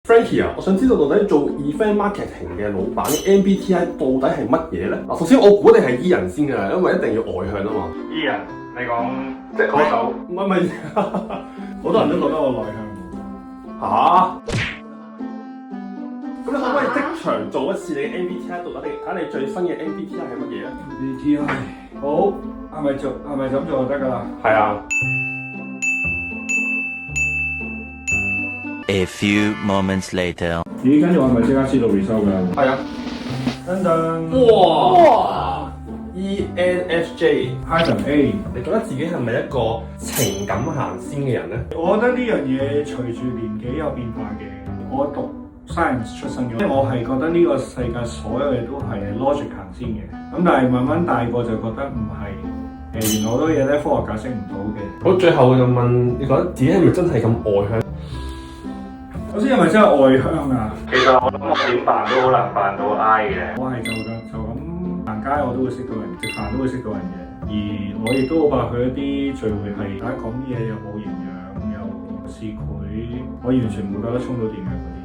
Frankie 啊，我想知道到底做 event marketing 嘅老闆嘅 MBTI 到底係乜嘢咧？嗱，首先我估你係 E 人先嘅，因為一定要外向啊嘛。E 人，你講即係歌手，唔係，好多人都覺得我內向。吓？咁你可唔可以即場做一次你嘅 MBTI 到底？睇下你最新嘅 MBTI 係乜嘢咧 MBTI 好，係咪就咁做就得㗎啦？係啊。A few moments later. 咦，跟住我係咪即刻知道 result 㗎？係啊。等等。哇 ！ENFJ Python A，你覺得自己係咪一個情感行先嘅人咧？我覺得呢樣嘢隨住年紀有變化嘅。我讀 science 出身嘅，即係我係覺得呢個世界所有嘢都係 logic 行先嘅。咁但係慢慢大個就覺得唔係。原來好多嘢咧，科學解釋唔到嘅。好，最後就問你覺得自己係咪真係咁外向？首先係咪真係外向啊？其實我諗我點扮都好難扮到 I 嘅。我係就咁行街我都會識到人，食飯都會識到人嘅。而我亦都好怕去一啲聚會係大家講啲嘢又冇營養又市儈，我完全唔會覺得充到電嘅嗰啲。